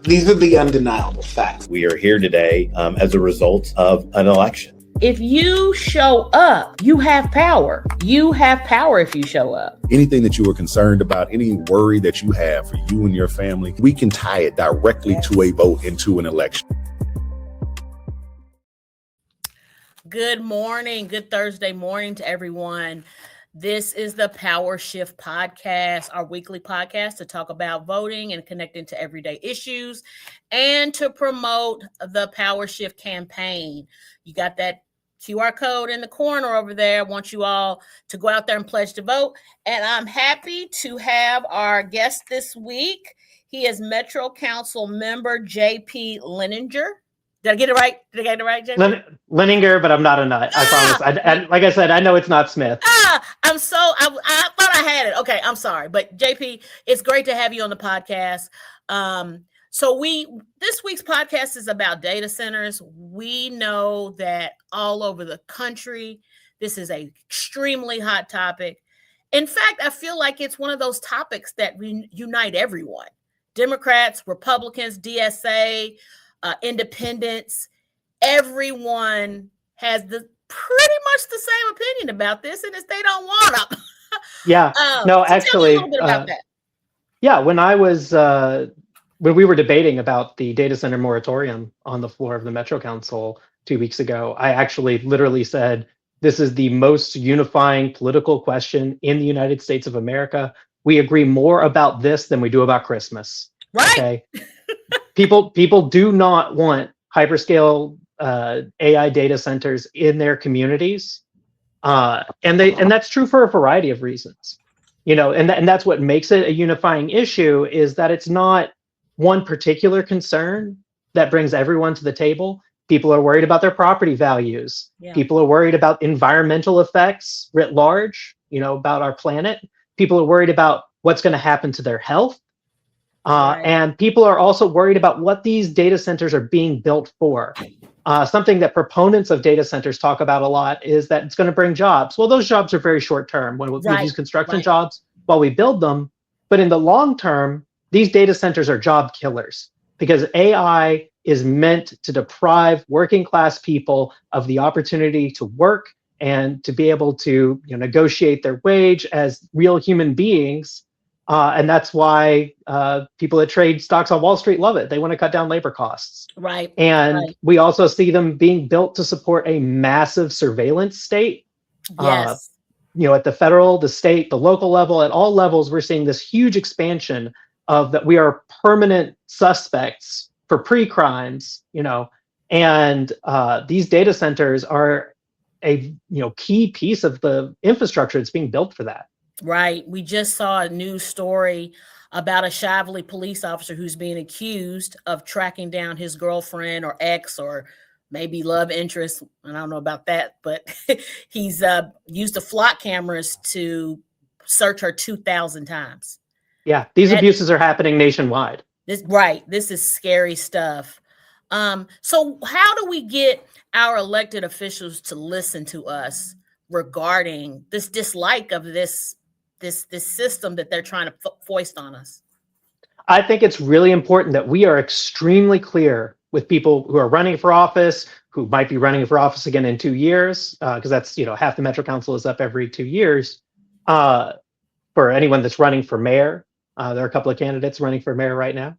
These are the undeniable facts. We are here today as a result of an election. If you show up, you have power. You have power if you show up. Anything that you are concerned about, any worry that you have for you and your family, we can tie it directly to a vote into an election. Good morning. Good Thursday morning to everyone. This is the Power Shift Podcast, our weekly podcast to talk about voting and connecting to everyday issues and to promote the Power Shift campaign. You got that QR code in the corner over there. I want you all to go out there and pledge to vote. And I'm happy to have our guest this week. He is Metro Council member J.P. Lyninger. Did I get it right? Did I get it right, JP? Lyninger, but I'm not a nut. I promise. Like I said, I know it's not Smith. I thought I had it. Okay, I'm sorry. But JP, it's great to have you on the podcast. This week's podcast is about data centers. We know that all over the country, this is an extremely hot topic. In fact, I feel like it's one of those topics that unite everyone. Democrats, Republicans, DSA, independents, everyone has pretty much the same opinion about this, and it's they don't want them. Yeah, no, actually, tell me a little bit about that. Yeah, when we were debating about the data center moratorium on the floor of the Metro Council 2 weeks ago, I actually literally said, this is the most unifying political question in the United States of America. We agree more about this than we do about Christmas. Right. Okay. People do not want hyperscale AI data centers in their communities, and that's true for a variety of reasons. And that's what makes it a unifying issue, is that it's not one particular concern that brings everyone to the table. People are worried about their property values. Yeah. People are worried about environmental effects writ large, about our planet. People are worried about what's going to happen to their health. Right. And people are also worried about what these data centers are being built for. Something that proponents of data centers talk about a lot is that it's going to bring jobs. Well, those jobs are very short term when we use construction jobs while we build them. But in the long term, these data centers are job killers, because AI is meant to deprive working class people of the opportunity to work and to be able to negotiate their wage as real human beings. And that's why people that trade stocks on Wall Street love it. They want to cut down labor costs. Right. And we also see them being built to support a massive surveillance state. Yes. At the federal, the state, the local level, at all levels, we're seeing this huge expansion of that we are permanent suspects for pre-crimes, and these data centers are a key piece of the infrastructure that's being built for that. Right. We just saw a news story about a Shively police officer who's being accused of tracking down his girlfriend or ex or maybe love interest. And I don't know about that, but he's used the flock cameras to search her 2,000 times. Yeah, these abuses are happening nationwide. This is scary stuff. So how do we get our elected officials to listen to us regarding this dislike of this system that they're trying to foist on us? I think it's really important that we are extremely clear with people who are running for office, who might be running for office again in 2 years, because that's, half the Metro Council is up every 2 years. For anyone that's running for mayor, there are a couple of candidates running for mayor right now,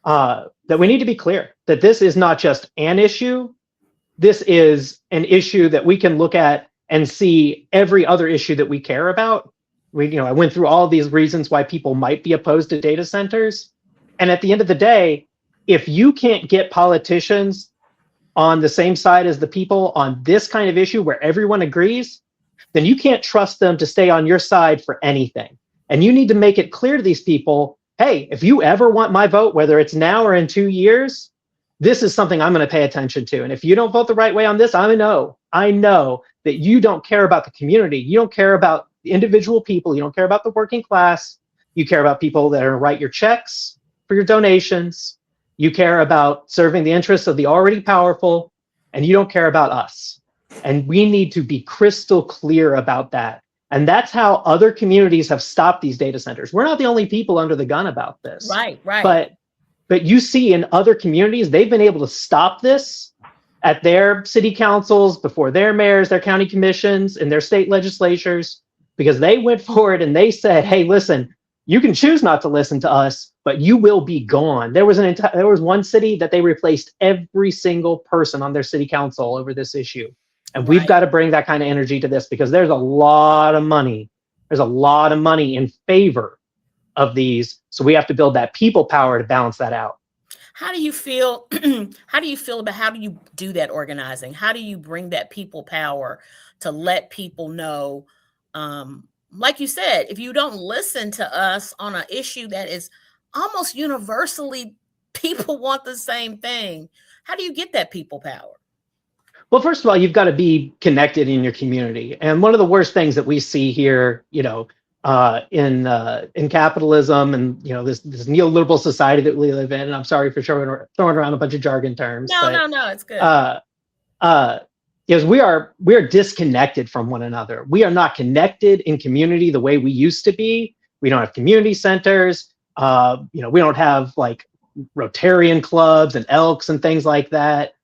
that we need to be clear that this is not just an issue. This is an issue that we can look at and see every other issue that we care about. I went through all of these reasons why people might be opposed to data centers. And at the end of the day, if you can't get politicians on the same side as the people on this kind of issue where everyone agrees, then you can't trust them to stay on your side for anything. And you need to make it clear to these people, hey, if you ever want my vote, whether it's now or in 2 years, this is something I'm going to pay attention to. And if you don't vote the right way on this, I know that you don't care about the community. You don't care about the individual people. You don't care about the working class. You care about people that are going to write your checks for your donations. You care about serving the interests of the already powerful, and you don't care about us. And we need to be crystal clear about that. And that's how other communities have stopped these data centers. We're not the only people under the gun about this. Right. But But you see in other communities, they've been able to stop this at their city councils, before their mayors, their county commissions, and their state legislatures, because they went forward and they said, hey, listen, you can choose not to listen to us, but you will be gone. There was one city that they replaced every single person on their city council over this issue. And we've got to bring that kind of energy to this, because there's a lot of money. There's a lot of money in favor of these. So we have to build that people power to balance that out. How do you feel? How do you do that organizing? How do you bring that people power to let people know? Like you said, if you don't listen to us on an issue that is almost universally, people want the same thing. How do you get that people power? Well, first of all, you've got to be connected in your community. And one of the worst things that we see here, in capitalism and this neoliberal society that we live in, and I'm sorry for throwing around a bunch of jargon terms. No, it's good. Is we are disconnected from one another. We are not connected in community the way we used to be. We don't have community centers. We don't have like Rotarian clubs and Elks and things like that.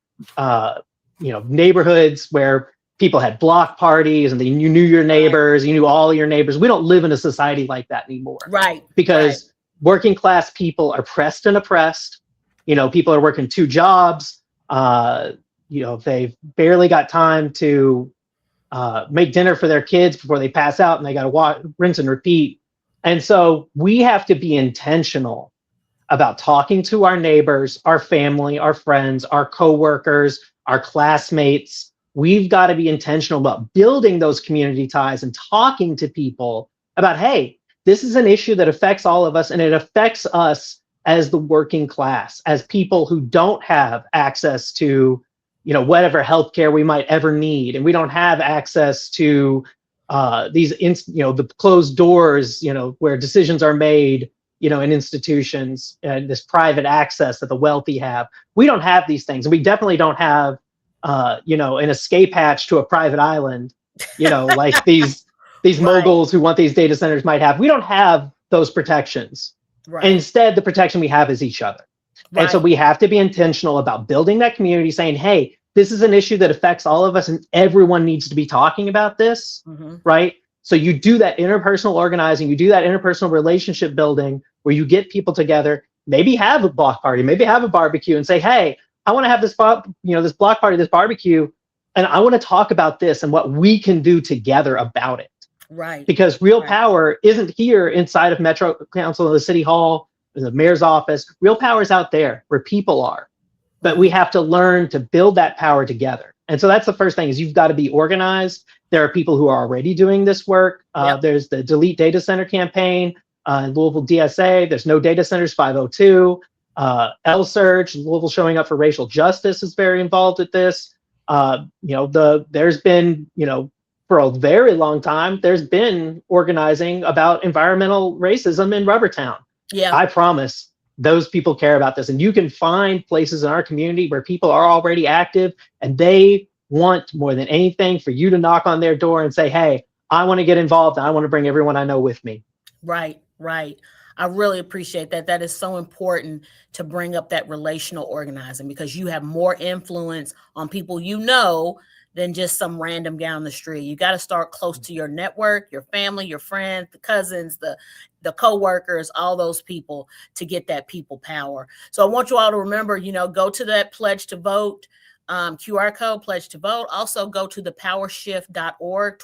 Neighborhoods where people had block parties and you knew your neighbors, you knew all your neighbors. We don't live in a society like that anymore. Right. Because working class people are pressed and oppressed. People are working 2 jobs. They've barely got time to make dinner for their kids before they pass out, and they got to rinse and repeat. And so we have to be intentional about talking to our neighbors, our family, our friends, our coworkers, our classmates. We've got to be intentional about building those community ties and talking to people about, hey, this is an issue that affects all of us, and it affects us as the working class, as people who don't have access to, whatever healthcare we might ever need, and we don't have access to the closed doors, where decisions are made, in institutions, and this private access that the wealthy have. We don't have these things, and we definitely don't have an escape hatch to a private island, like these moguls who want these data centers might have. We don't have those protections. Right. And instead, the protection we have is each other. Right. And so we have to be intentional about building that community, saying, hey, this is an issue that affects all of us, and everyone needs to be talking about this, right? So you do that interpersonal organizing, you do that interpersonal relationship building, where you get people together, maybe have a block party, maybe have a barbecue, and say, hey, I want to have this block party, this barbecue, and I want to talk about this and what we can do together about it. Right. Because real power isn't here inside of Metro Council, the City Hall, the mayor's office. Real power is out there where people are. But we have to learn to build that power together. And so that's the first thing, is you've got to be organized. There are people who are already doing this work. There's the Delete Data Center campaign, Louisville DSA. There's No Data Centers 502. L-Surge, Louisville Showing Up for Racial Justice, is very involved with this. There's been, for a very long time, there's been organizing about environmental racism in Rubbertown. Yeah, I promise those people care about this. And you can find places in our community where people are already active, and they want more than anything for you to knock on their door and say, hey, I want to get involved, and I want to bring everyone I know with me. Right. I really appreciate that. That is so important, to bring up that relational organizing, because you have more influence on people than just some random guy on the street. You got to start close to your network, your family, your friends, the cousins, the co-workers, all those people, to get that people power. So I want you all to remember, go to that Pledge to Vote QR code, Pledge to Vote. Also go to the powershift.org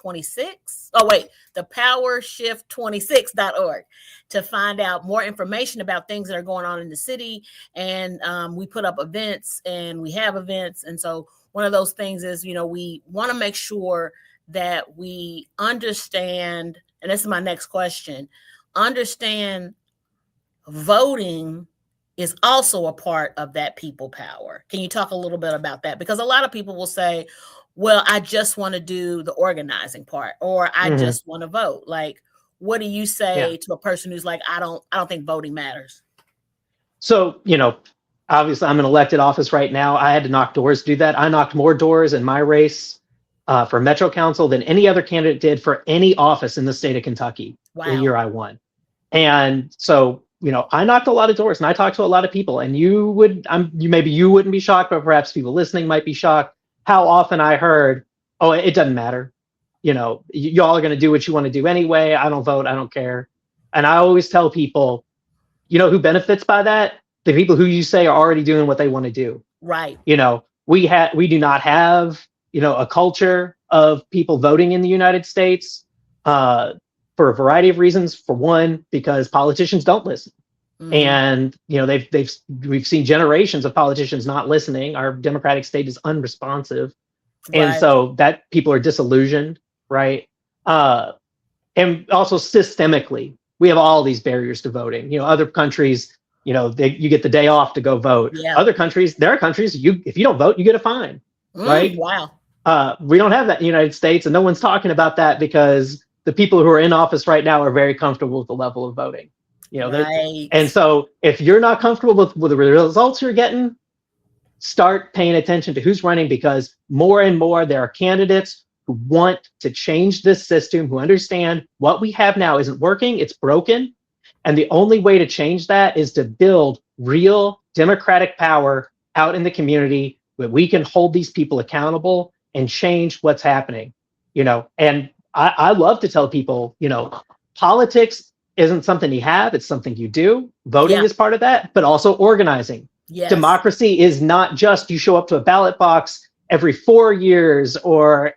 the powershift26.org to find out more information about things that are going on in the city. And we put up events, and we have events. And so one of those things is, we want to make sure that we understand, and this is my next question, understand voting is also a part of that people power. Can you talk a little bit about that? Because a lot of people will say, well, I just want to do the organizing part, or I just want to vote. Like, what do you say to a person who's like, I don't think voting matters? So, obviously I'm in elected office right now. I had to knock doors to do that. I knocked more doors in my race for Metro Council than any other candidate did for any office in the state of Kentucky the year I won. And so I knocked a lot of doors and I talked to a lot of people, and maybe you wouldn't be shocked, but perhaps people listening might be shocked how often I heard, "Oh, it doesn't matter. Y'all are going to do what you want to do anyway. I don't vote. I don't care." And I always tell people, who benefits by that? The people who you say are already doing what they want to do. Right. We do not have, a culture of people voting in the United States for a variety of reasons. For one, because politicians don't listen. Mm-hmm. And, we've seen generations of politicians not listening. Our democratic state is unresponsive. Right. And so that people are disillusioned, right? And also systemically, we have all these barriers to voting. Other countries, you get the day off to go vote. Yeah. There are countries, if you don't vote, you get a fine, right? Wow. We don't have that in the United States, and no one's talking about that because the people who are in office right now are very comfortable with the level of voting. Right. And so if you're not comfortable with the results you're getting, start paying attention to who's running, because more and more there are candidates who want to change this system, who understand what we have now isn't working, it's broken. And the only way to change that is to build real democratic power out in the community where we can hold these people accountable and change what's happening. And I love to tell people, politics isn't something you have, it's something you do. Voting is part of that, but also organizing. Yes. Democracy is not just you show up to a ballot box every 4 years or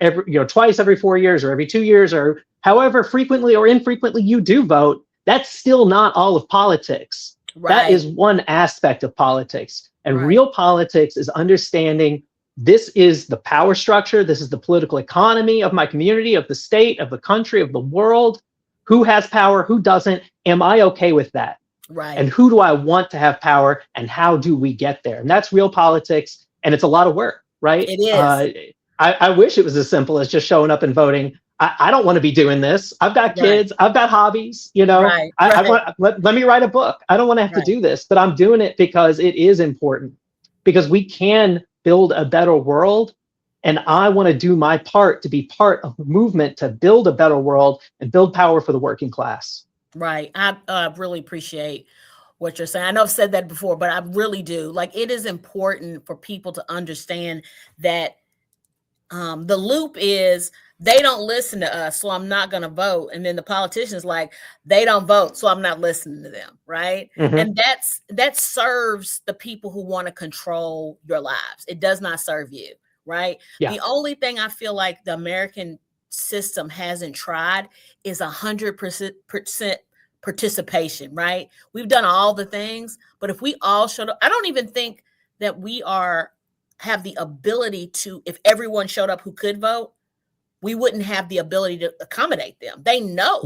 twice every 4 years or every 2 years or however frequently or infrequently you do vote. That's still not all of politics. Right. That is one aspect of politics. And real politics is understanding this is the power structure. This is the political economy of my community, of the state, of the country, of the world. Who has power? Who doesn't? Am I okay with that? Right. And who do I want to have power? And how do we get there? And that's real politics. And it's a lot of work, right? It is. I wish it was as simple as just showing up and voting. I don't want to be doing this. I've got kids. I've got hobbies. Let me write a book. I don't want to have to do this, but I'm doing it because it is important, because we can build a better world. And I want to do my part to be part of the movement to build a better world and build power for the working class. Right. I really appreciate what you're saying. I know I've said that before, but I really do. It is important for people to understand that the loop is they don't listen to us, so I'm not going to vote. And then the politicians they don't vote, so I'm not listening to them. Right. Mm-hmm. And that serves the people who want to control your lives. It does not serve you. Right. Yeah. The only thing I feel like the American system hasn't tried is 100% participation. Right. We've done all the things, but if we all showed up, I don't even think that we have the ability to, if everyone showed up who could vote, we wouldn't have the ability to accommodate them. They know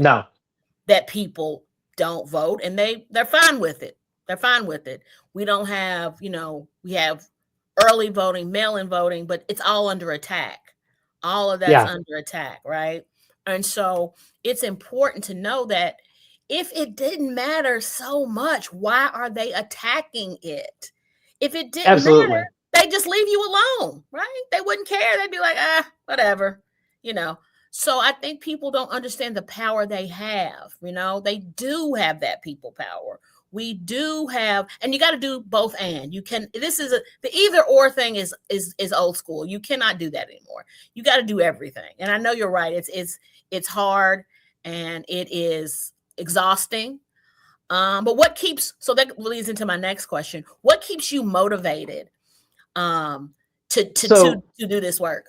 that people don't vote and they're fine with it. They're fine with it. We don't have, we have early voting, mail-in voting, but it's all under attack. All of that's under attack, right? And so it's important to know that if it didn't matter so much, why are they attacking it? If it didn't matter, they'd just leave you alone, right? They wouldn't care. They'd be like, whatever, So I think people don't understand the power they have. They do have that people power. We do have, and you got to do both. And you can, the either or thing is old school. You cannot do that anymore. You got to do everything. And I know you're right. It's hard and it is exhausting. But so that leads into my next question. What keeps you motivated to do this work?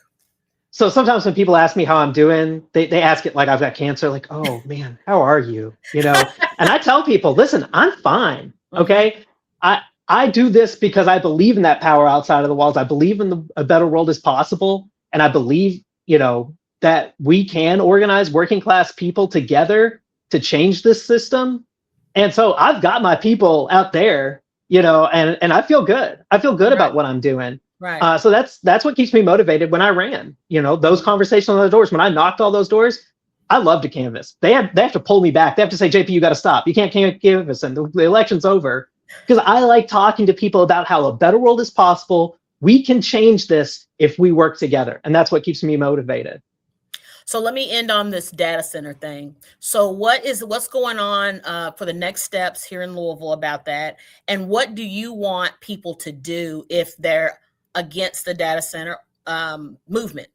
So sometimes when people ask me how I'm doing, they ask it like I've got cancer, like, oh man, how are you? And I tell people, listen, I'm fine. Okay. I do this because I believe in that power outside of the walls. I believe in a better world is possible. And I believe, that we can organize working class people together to change this system. And so I've got my people out there, and I feel good. I feel good about what I'm doing. Right. So that's what keeps me motivated when I ran, those conversations on the doors, when I knocked all those doors, I love to canvass. They have to pull me back. They have to say, JP, you got to stop. You can't canvass and the election's over, because I like talking to people about how a better world is possible. We can change this if we work together. And that's what keeps me motivated. So let me end on this data center thing. So what's going on for the next steps here in Louisville about that? And what do you want people to do if they're against the data center movement?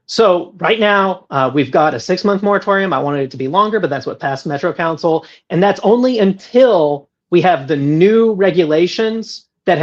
So right now, we've got a 6-month moratorium. I wanted it to be longer, but that's what passed Metro Council. And that's only until we have the new regulations that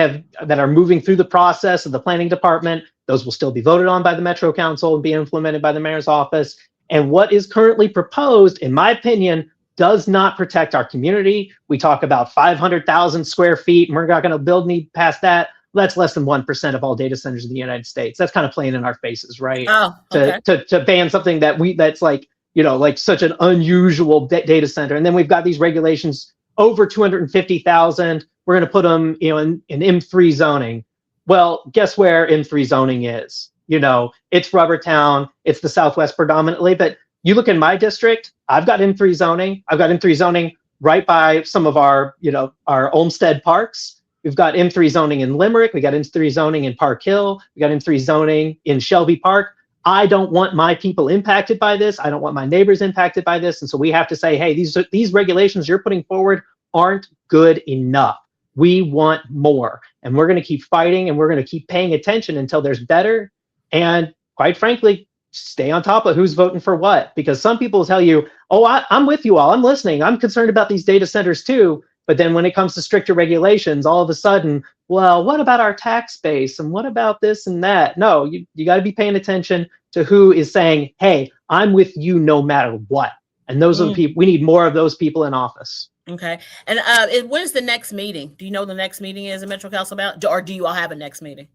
are moving through the process of the planning department. Those will still be voted on by the Metro Council and be implemented by the mayor's office. And what is currently proposed, in my opinion, does not protect our community. We talk about 500,000 square feet, and we're not going to build any past that. That's less than 1% of all data centers in the United States. That's kind of playing in our faces, right? Oh, okay. To ban something that's like, like such an unusual data center. And then we've got these regulations over 250,000. We're going to put them, in M3 zoning. Well, guess where M3 zoning is? It's Rubbertown, it's the Southwest predominantly, but you look in my district, I've got M3 zoning. I've got M3 zoning right by some of our Olmsted parks. We've got M3 zoning in Limerick. We got M3 zoning in Park Hill. We got M3 zoning in Shelby Park. I don't want my people impacted by this. I don't want my neighbors impacted by this. And so we have to say, hey, these regulations you're putting forward aren't good enough. We want more. And we're going to keep fighting, and we're going to keep paying attention until there's better. And quite frankly, stay on top of who's voting for what. Because some people will tell you, oh, I'm with you all. I'm listening. I'm concerned about these data centers too. But then when it comes to stricter regulations, all of a sudden, well, what about our tax base? And what about this and that? No, you got to be paying attention to who is saying, hey, I'm with you no matter what. And those are the people. We need more of those people in office. Okay. And when is the next meeting? Do you know the next meeting is in Metro Council about? Or do you all have a next meeting?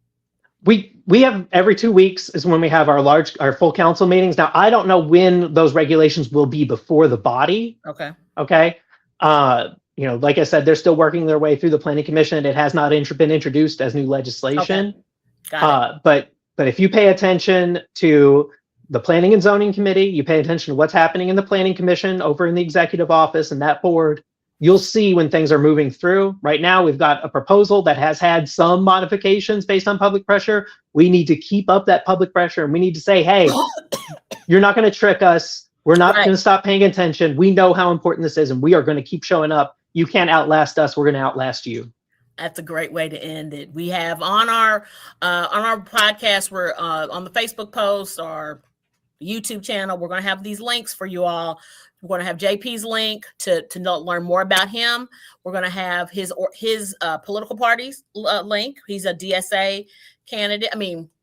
We have every 2 weeks is when we have our full council meetings. Now, I don't know when those regulations will be before the body. Okay. Okay. Like I said, they're still working their way through the planning commission. It has not been introduced as new legislation. Okay. Got it. But if you pay attention to the planning and zoning committee, you pay attention to what's happening in the planning commission over in the executive office and that board, you'll see when things are moving through. Right now, we've got a proposal that has had some modifications based on public pressure. We need to keep up that public pressure, and we need to say, hey, you're not going to trick us. We're not going to stop paying attention. We know how important this is, and we are going to keep showing up. You can't outlast us. We're going to outlast you. That's a great way to end it. We have on our podcast, we're on the Facebook post or YouTube channel. We're going to have these links for you all. We're going to have JP's link to learn more about him. We're going to have his political party's link. He's a DSA candidate.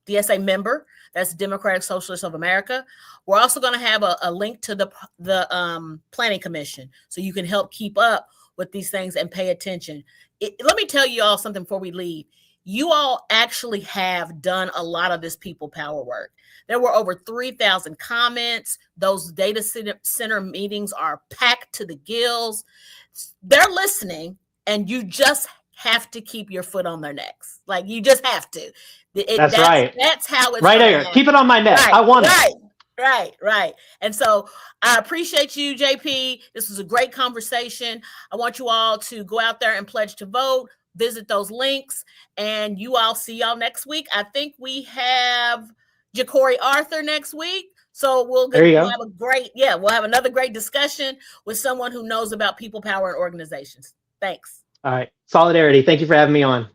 DSA member. That's Democratic Socialists of America. We're also going to have a link to the Planning Commission, so you can help keep up with these things and pay attention. Let me tell you all something before we leave. You all actually have done a lot of this people power work. There were over 3,000 comments. Those data center meetings are packed to the gills. They're listening, and you just have to keep your foot on their necks. Like, you just have to. That's right. That's how it's right there. Keep it on my neck. Right, I want it. Right. And so I appreciate you, JP. This was a great conversation. I want you all to go out there and pledge to vote, visit those links, and you all see y'all next week. I think we have Ja'Cory Arthur next week. So we'll have another great discussion with someone who knows about people power and organizations. Thanks. All right. Solidarity. Thank you for having me on.